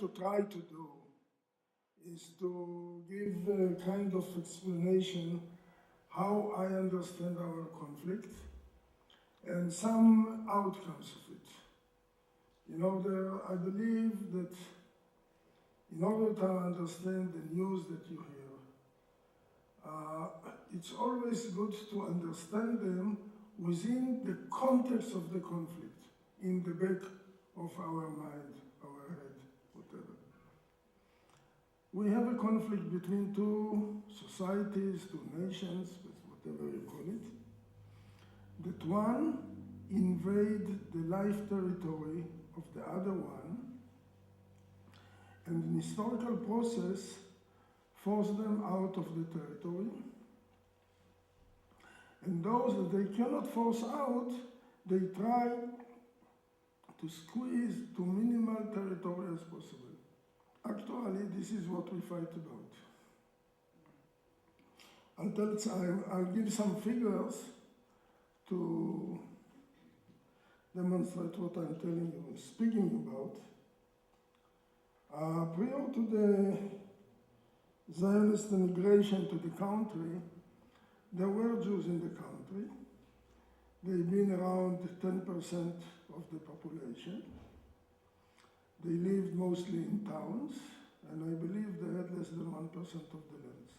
to try to do is to give a kind of explanation how I understand our conflict and some outcomes of it. I believe that in order to understand the news that you hear, it's always good to understand them within the context of the conflict, in the back of our mind, our head, whatever. We have a conflict between two societies, two nations, whatever you call it, that one invade the life territory of the other one, and in historical process force them out of the territory, and those that they cannot force out, they try to squeeze to minimal territory as possible. Actually, this is what we fight about. I'll give some figures to demonstrate what I'm telling you, speaking about. Prior to the Zionist immigration to the country, there were Jews in the country. They've been around 10% of the population. They lived mostly in towns, and I believe they had less than 1% of the lands.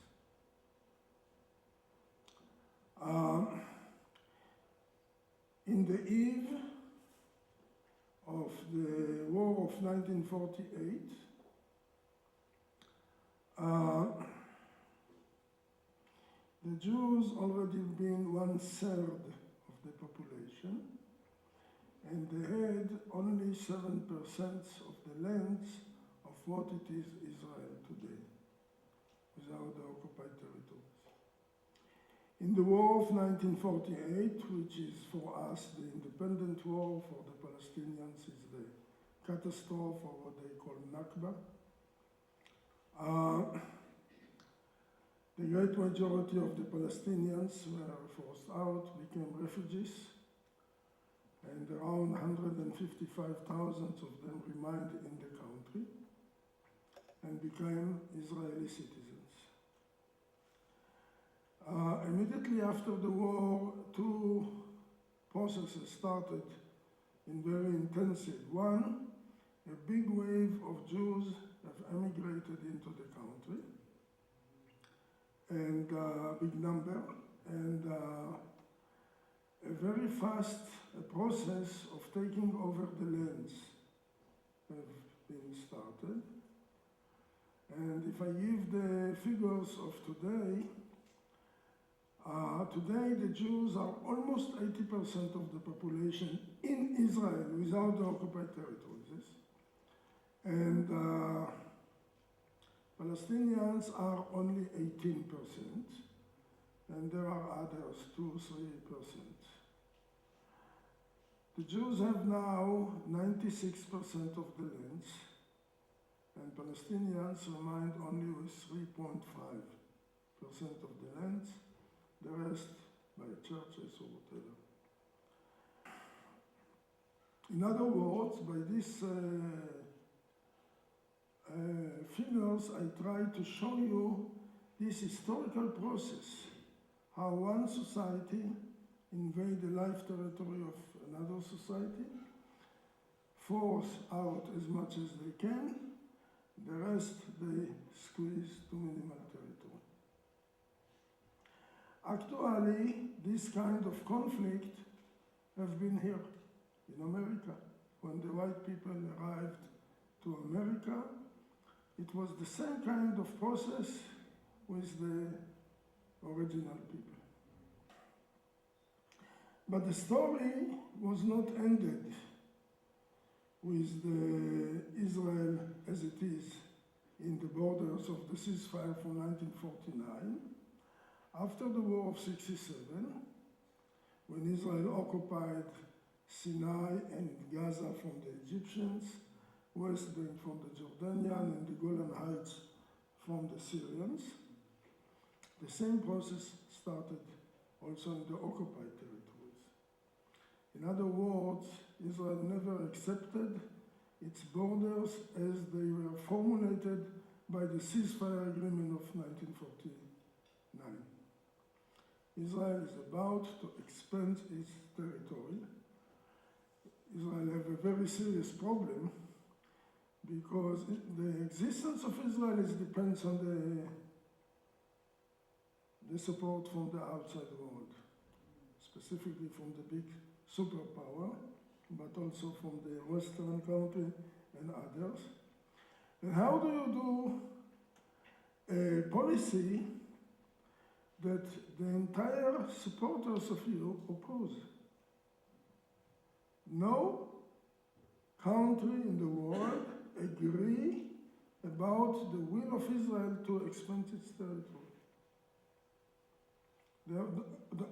In the eve of the war of 1948, the Jews already been 1/3 of the population, and they had only 7% of the lands of what it is Israel today, without the occupied territories. In the war of 1948, which is for us the independent war, for the Palestinians is the catastrophe, or what they call Nakba, the great majority of the Palestinians were forced out, became refugees, and around 155,000 of them remained in the country and became Israeli citizens. Immediately after the war, two processes started in very intensive. One, a big wave of Jews have emigrated into the country, and a big number, and a very fast process of taking over the lands have been started. And if I give the figures of today, today the Jews are almost 80% of the population in Israel without the occupied territories. And Palestinians are only 18%, and there are others, 2-3%. The Jews have now 96% of the lands, and Palestinians remain only with 3.5% of the lands, the rest by churches or whatever. In other words, by these figures, I try to show you this historical process, how one society invade the life territory of another society, force out as much as they can, the rest they squeeze to minimal territory. Actually, this kind of conflict have been here in America. When the white people arrived to America, it was the same kind of process with the original people. But the story was not ended with the Israel as it is in the borders of the ceasefire from 1949. After the War of 67, when Israel occupied Sinai and Gaza from the Egyptians, West Bank from the Jordanians, and the Golan Heights from the Syrians, the same process started also in the occupied territories. In other words, Israel never accepted its borders as they were formulated by the ceasefire agreement of 1949. Israel is about to expand its territory. Israel has a very serious problem because the existence of Israel depends on the support from the outside world, specifically from the big superpower, but also from the Western country and others. And how do you do a policy that the entire supporters of you oppose? No country in the world agree about the will of Israel to expand its territory.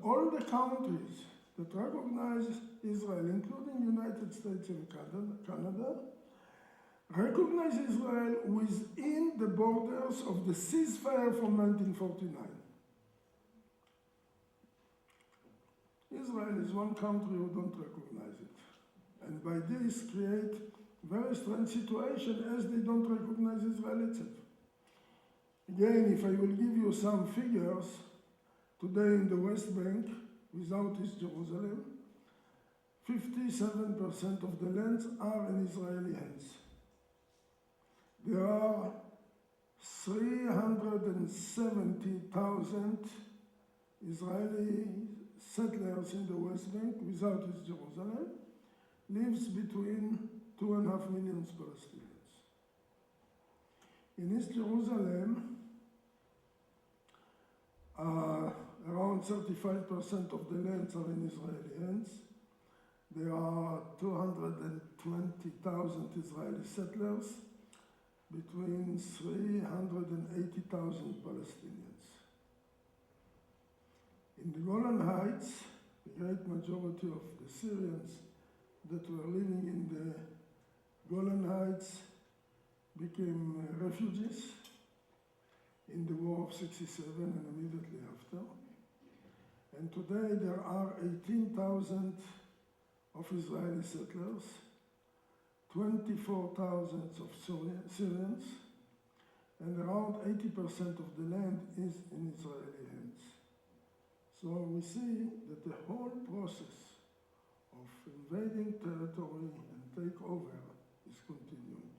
All the countries that recognize Israel, including the United States and Canada, recognize Israel within the borders of the ceasefire from 1949. Israel is one country who don't recognize it. And by this create very strange situation as they don't recognize Israel itself. Again, if I will give you some figures, today in the West Bank, without East Jerusalem, 57% of the lands are in Israeli hands. There are 370,000 Israeli settlers in the West Bank without East Jerusalem, lives between 2.5 million Palestinians. In East Jerusalem, around 35% of the lands are in Israeli hands. There are 220,000 Israeli settlers, between 380,000 Palestinians. In the Golan Heights, the great majority of the Syrians that were living in the Golan Heights became refugees in the War of '67 and immediately after. And today there are 18,000 of Israeli settlers, 24,000 of Syrians, and around 80% of the land is in Israeli hands. So we see that the whole process of invading territory and takeover is continuing.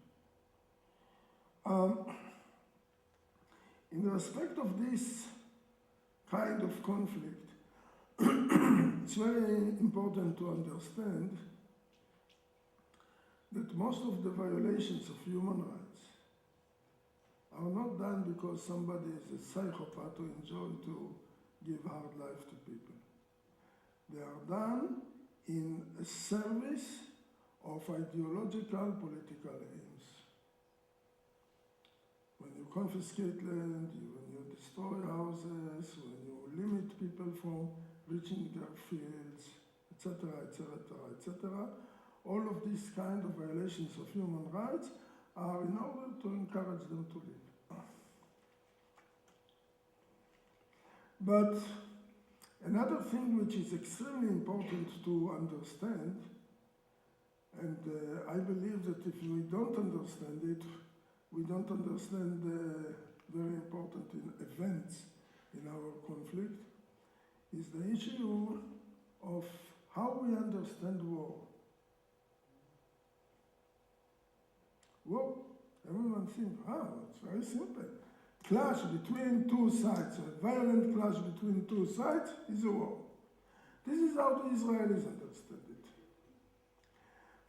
In respect of this kind of conflict, it's very important to understand that most of the violations of human rights are not done because somebody is a psychopath who enjoys to give hard life to people. They are done in a service of ideological political aims. When you confiscate land, when you destroy houses, when you limit people from reaching their fields, etc., etc., etc., all of these kind of violations of human rights are in order to encourage them to live. But another thing which is extremely important to understand, and I believe that if we don't understand it, we don't understand the very important events in our conflict, is the issue of how we understand war. War, everyone thinks, it's very simple. Clash between two sides, a violent clash between two sides is a war. This is how the Israelis understand it.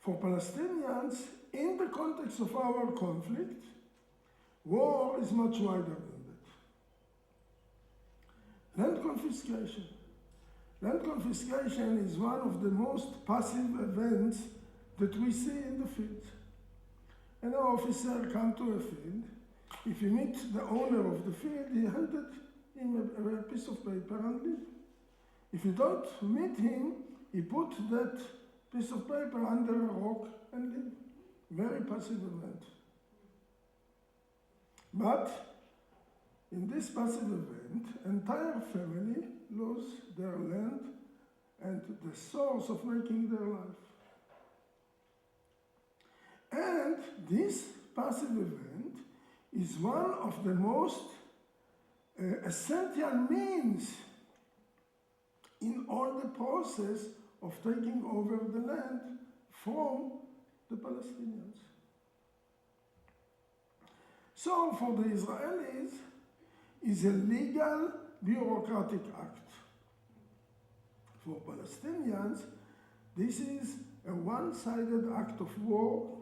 For Palestinians, in the context of our conflict, war is much wider than that. Land confiscation. Land confiscation is one of the most passive events that we see in the field. An officer comes to a field. If he meets the owner of the field, he handed him a piece of paper and leave. If you don't meet him, he put that piece of paper under a rock and leave. Very passive event. But in this passive event, entire family lose their land and the source of making their life. And this passive event is one of the most essential means in all the process of taking over the land from the Palestinians. So for the Israelis, it's a legal bureaucratic act. For Palestinians, this is a one-sided act of war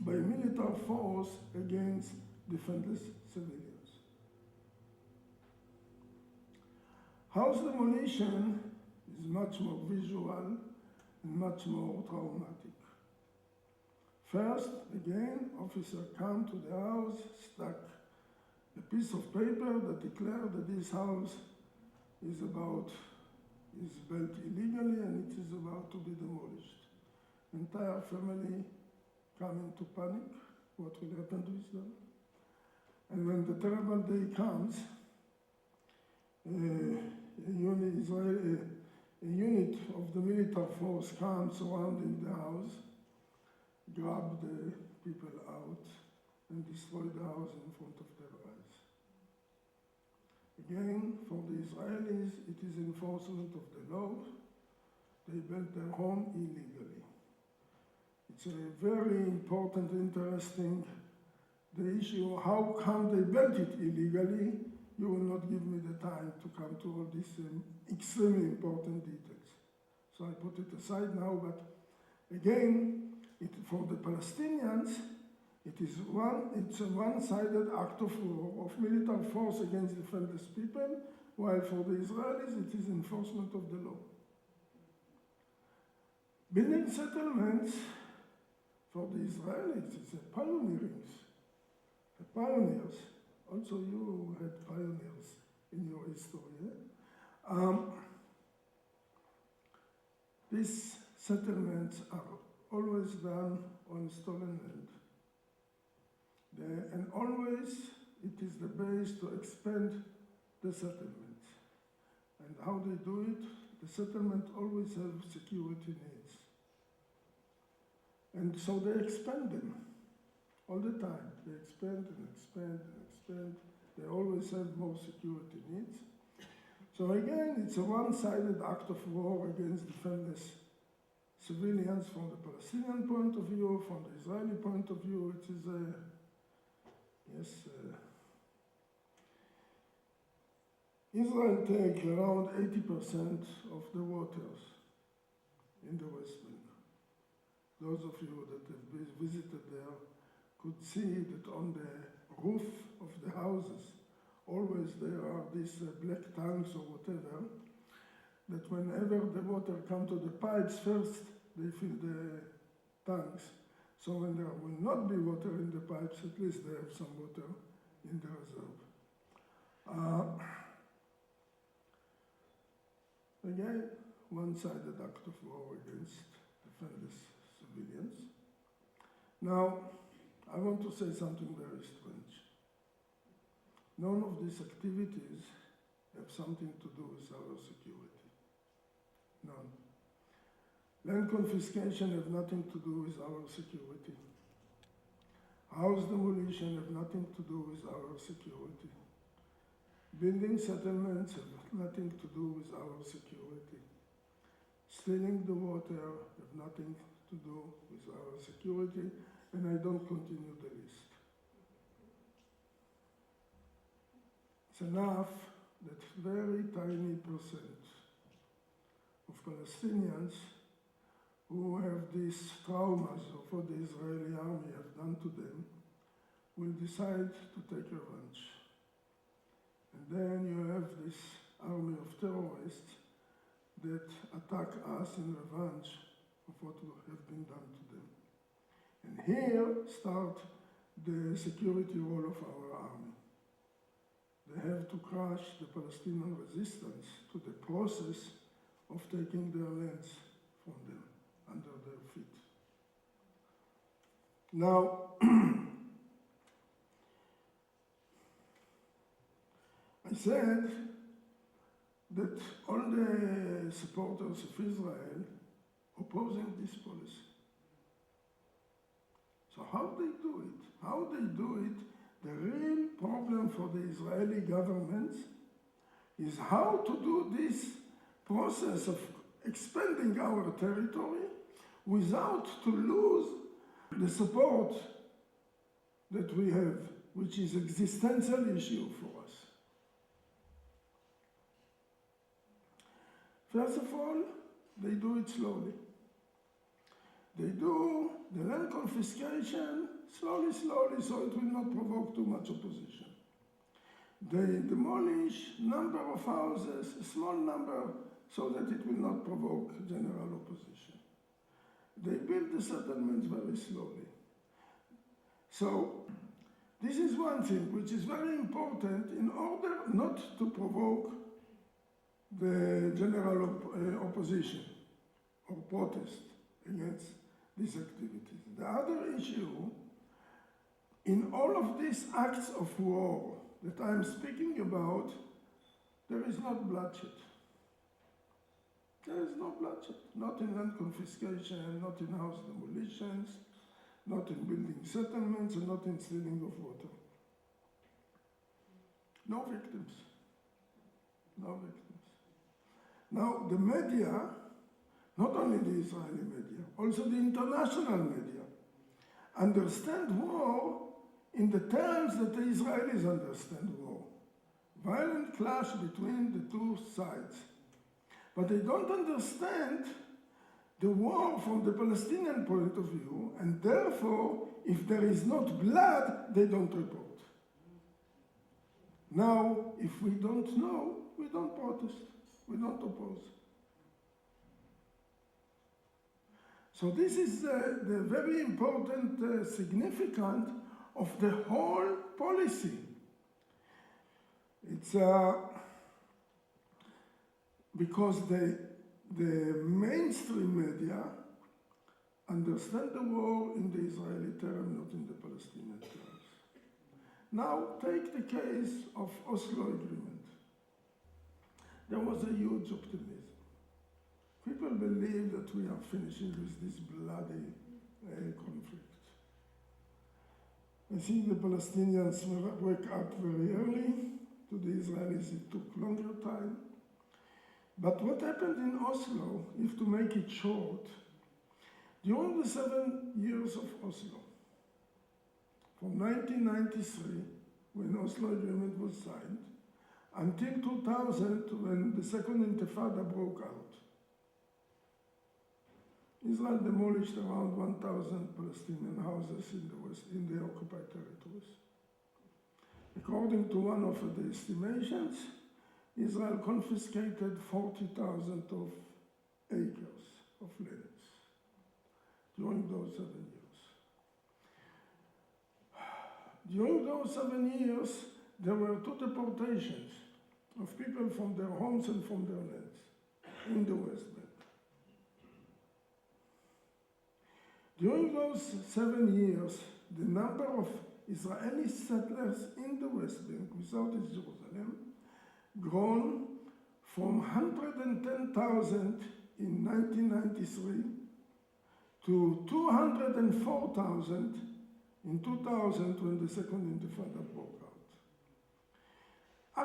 by military force against defenseless civilians. House demolition is much more visual and much more traumatic. First, again, officer come to the house, stuck a piece of paper that declared that this house is built illegally and it is about to be demolished. Entire family come into panic, what will happen with them? And when the terrible day comes, a unit of the military force comes surrounding the house, grab the people out, and destroy the house in front of their eyes. Again, for the Israelis, it is enforcement of the law. They built their home illegally. It's a very important, interesting, the issue, how come they built it illegally? You will not give me the time to come to all these extremely important details. So I put it aside now, but again, for the Palestinians, it's a one-sided act of war, of military force against defenseless people, while for the Israelis, it is enforcement of the law. Building settlements, for the Israelis, it's a pioneering. The pioneers, also you had pioneers in your history. These settlements are always done on stolen land. And always it is the base to expand the settlement. And how they do it, the settlement always have security needs. And so they expand them all the time. They expand and expand and expand. They always have more security needs. So again, it's a one-sided act of war against defenseless civilians from the Palestinian point of view, from the Israeli point of view. It is a Israel takes around 80% of the waters in the West Bank. Those of you that have visited there could see that on the roof of the houses, always there are these black tanks or whatever, that whenever the water comes to the pipes, first they fill the tanks. So when there will not be water in the pipes, at least they have some water in the reserve. Again, one-sided act of war against defenseless civilians. Now, I want to say something very strange. None of these activities have something to do with our security. None. Land confiscation have nothing to do with our security. House demolition have nothing to do with our security. Building settlements have nothing to do with our security. Stealing the water have nothing to do with our security, and I don't continue the list. It's enough that very tiny percent of Palestinians who have these traumas of what the Israeli army have done to them will decide to take revenge. And then you have this army of terrorists that attack us in revenge of what have been done to them. And here starts the security role of our army. They have to crush the Palestinian resistance to the process of taking their lands from them, under their feet. Now, I said that all the supporters of Israel opposing this policy. So how they do it? How they do it, the real problem for the Israeli government is how to do this process of expanding our territory without to lose the support that we have, which is an existential issue for us. First of all, they do it slowly. They do the land confiscation slowly, so it will not provoke too much opposition. They demolish number of houses, a small number, so that it will not provoke general opposition. They build the settlements very slowly. So this is one thing which is very important in order not to provoke the general opposition or protest against these activities. The other issue, in all of these acts of war that I'm speaking about, there is not bloodshed. There is no bloodshed, not in land confiscation, not in house demolitions, not in building settlements, and not in stealing of water. No victims. No victims. Now, the media, not only the Israeli media, also the international media, understand war in the terms that the Israelis understand war. Violent clash between the two sides. But they don't understand the war from the Palestinian point of view, and therefore, if there is not blood, they don't report. Now, if we don't know, we don't protest, we don't oppose. So this is the very important significance of the whole policy. It's because the mainstream media understand the war in the Israeli term, not in the Palestinian terms. Now, take the case of Oslo Agreement. There was a huge optimism. People believe that we are finishing with this bloody conflict. I think the Palestinians wake up very early. To the Israelis, it took longer time. But what happened in Oslo, if to make it short, during the 7 years of Oslo, from 1993, when Oslo Agreement was signed, until 2000, when the Second Intifada broke out, Israel demolished around 1,000 Palestinian houses in the West, in the occupied territories. According to one of the estimations, Israel confiscated 40,000 of acres of lands during those 7 years. During those 7 years, there were 2 deportations of people from their homes and from their lands in the West Bank. During those 7 years, the number of Israeli settlers in the West Bank, without East Jerusalem, grown from 110,000 in 1993 to 204,000 in 2000 when the Second Intifada broke out.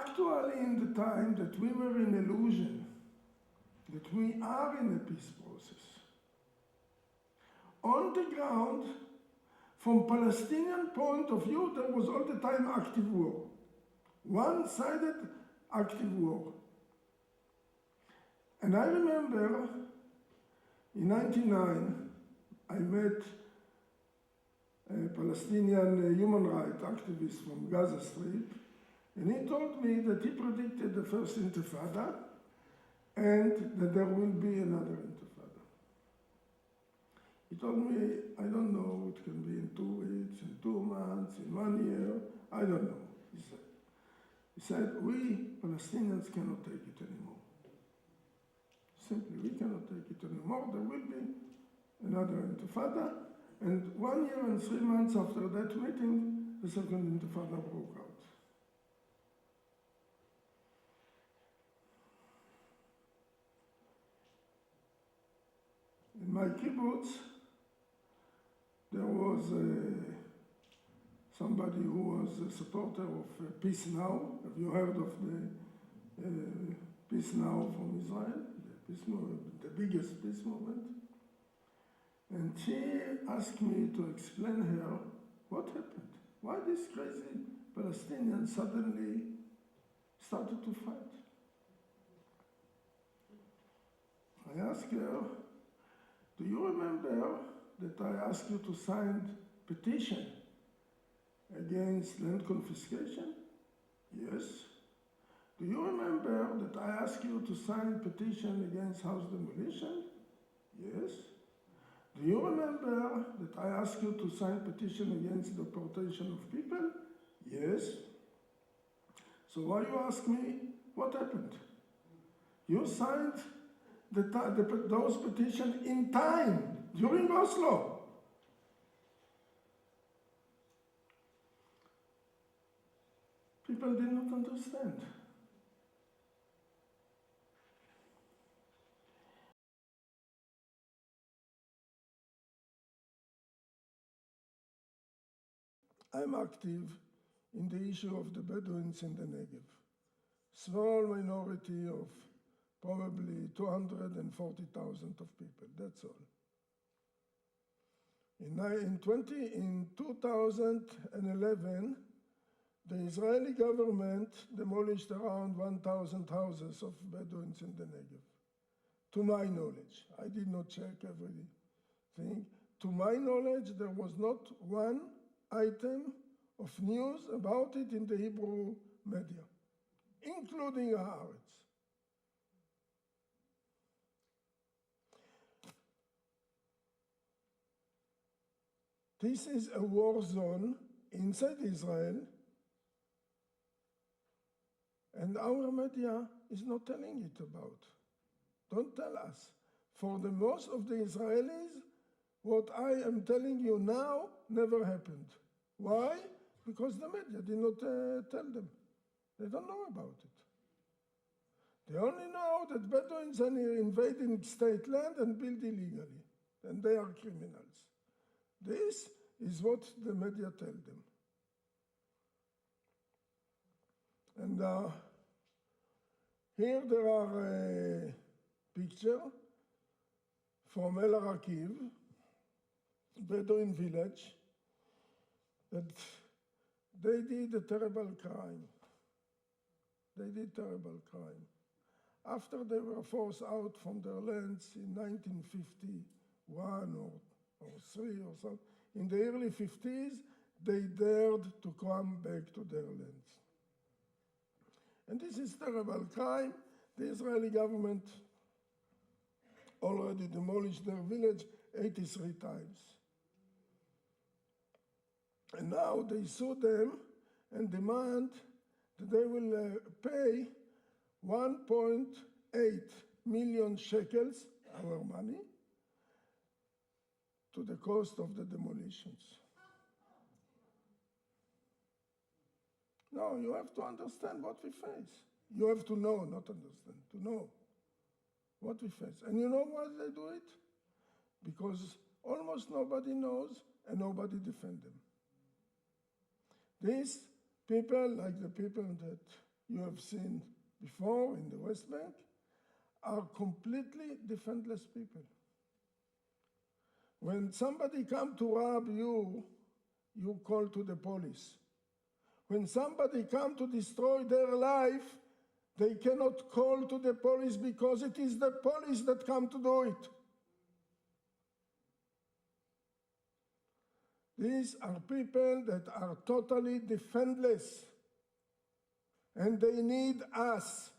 Actually, in the time that we were in illusion, that we are in a peace process, on the ground, from Palestinian point of view, there was all the time active war. One-sided active war. And I remember in 1999, I met a Palestinian human rights activist from Gaza Strip, and he told me that he predicted the first Intifada and that there will be another Intifada. He told me, I don't know, it can be in 2 weeks, in 2 months, in 1 year, I don't know, he said. He said, we Palestinians cannot take it anymore. Simply, we cannot take it anymore. There will be another Intifada, and 1 year and 3 months after that meeting, the Second Intifada broke out. In my kibbutz, there was somebody who was a supporter of Peace Now. Have you heard of the Peace Now from Israel? The biggest peace movement. And she asked me to explain her what happened. Why these crazy Palestinians suddenly started to fight. I asked her, do you remember that I asked you to sign petition against land confiscation? Yes. Do you remember that I asked you to sign petition against house demolition? Yes. Do you remember that I asked you to sign petition against deportation of people? Yes. So why you ask me what happened? You signed those petitions in time, during Oslo. People did not understand. I'm active in the issue of the Bedouins in the Negev. Small minority of probably 240,000 of people, that's all. In 2011, the Israeli government demolished around 1,000 houses of Bedouins in the Negev. To my knowledge, I did not check everything. To my knowledge, there was not one item of news about it in the Hebrew media, including Haaretz. This is a war zone inside Israel, and our media is not telling it about. Don't tell us. For the most of the Israelis, what I am telling you now never happened. Why? Because the media did not tell them. They don't know about it. They only know that Bedouins are invading state land and build illegally, and they are criminals. This is what the media tell them. And here there are a picture from El Arakiv, Bedouin village, that they did a terrible crime. They did terrible crime. After they were forced out from their lands in 1951 or 3 or something, in the early 50s, they dared to come back to their lands. And this is terrible crime. The Israeli government already demolished their village 83 times. And now they sue them and demand that they will pay 1.8 million shekels, our money, to the cost of the demolitions. No, you have to understand what we face. You have to know, not understand, to know what we face. And you know why they do it? Because almost nobody knows and nobody defends them. These people, like the people that you have seen before in the West Bank, are completely defenseless people. When somebody comes to rob you, you call to the police. When somebody comes to destroy their life, they cannot call to the police because it is the police that come to do it. These are people that are totally defenseless, and they need us,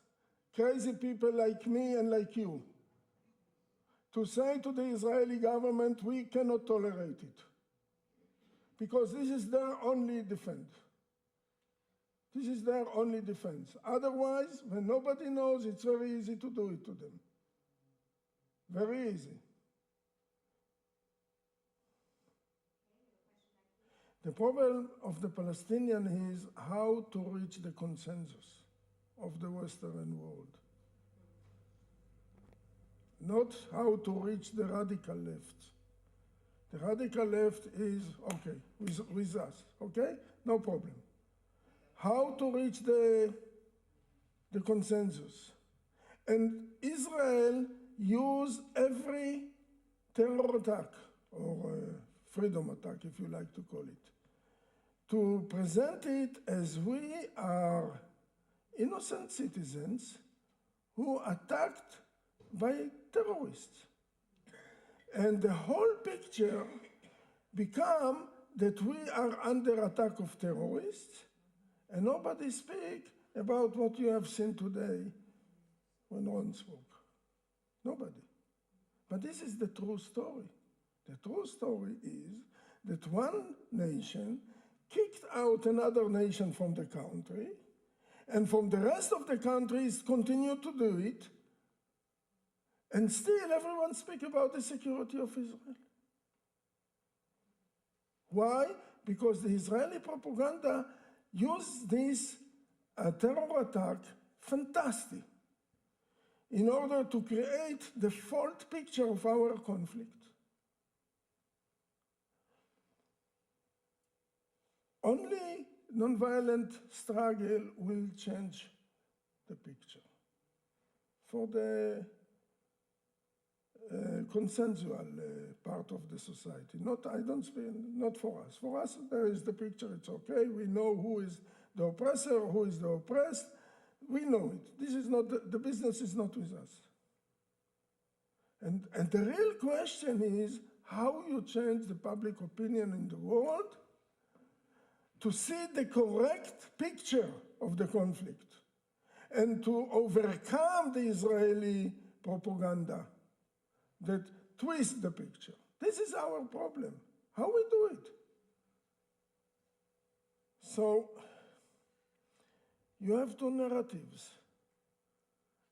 crazy people like me and like you, to say to the Israeli government, we cannot tolerate it, because this is their only defense. This is their only defense. Otherwise, when nobody knows, it's very easy to do it to them. Very easy. The problem of the Palestinian is how to reach the consensus of the Western world. Not how to reach the radical left. The radical left is, okay, with us, okay? No problem. How to reach the consensus? And Israel used every terror attack, or freedom attack, if you like to call it, to present it as we are innocent citizens who attacked by terrorists. And the whole picture become that we are under attack of terrorists, and nobody speak about what you have seen today when Ron spoke. Nobody. But this is the true story. The true story is that one nation kicked out another nation from the country, and from the rest of the countries continue to do it, and still everyone speaks about the security of Israel. Why? Because the Israeli propaganda used this terror attack fantastic in order to create the false picture of our conflict. Only nonviolent struggle will change the picture for the consensual part of the society. Not for us. For us, there is the picture, it's okay. We know who is the oppressor, who is the oppressed. We know it. This is not, the business is not with us. And the real question is how you change the public opinion in the world to see the correct picture of the conflict and to overcome the Israeli propaganda that twists the picture. This is our problem. How we do it? So you have two narratives.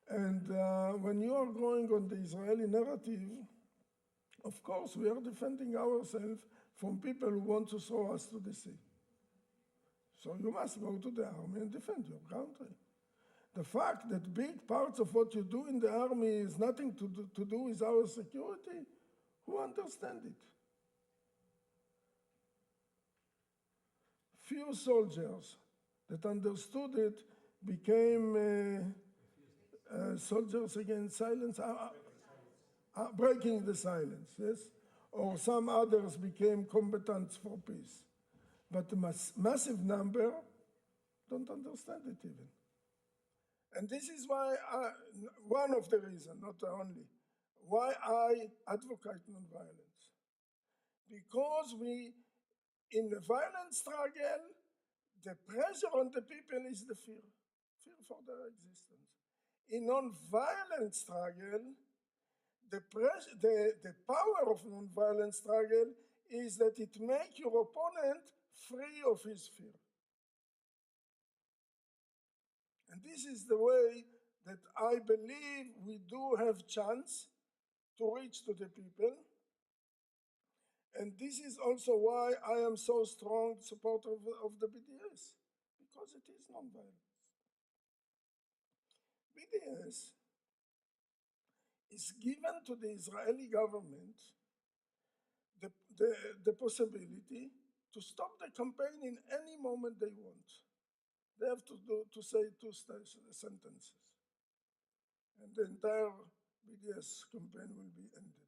And when you are going on the Israeli narrative, of course, we are defending ourselves from people who want to throw us to the sea. So you must go to the army and defend your country. The fact that big parts of what you do in the army is nothing to do with our security, who understands it? Few soldiers that understood it became soldiers against silence, breaking the silence, yes? Or some others became combatants for peace. But the massive number don't understand it even. And this is why, one of the reasons, not the only, why I advocate nonviolence. Because in the violent struggle, the pressure on the people is the fear for their existence. In nonviolent struggle, the power of nonviolent struggle is that it makes your opponent free of his fear. And this is the way that I believe we do have chance to reach to the people. And this is also why I am so strong supporter of the BDS, because it is nonviolence. BDS is given to the Israeli government the possibility to stop the campaign in any moment they want. They have to say two sentences. And the entire BDS campaign will be ended.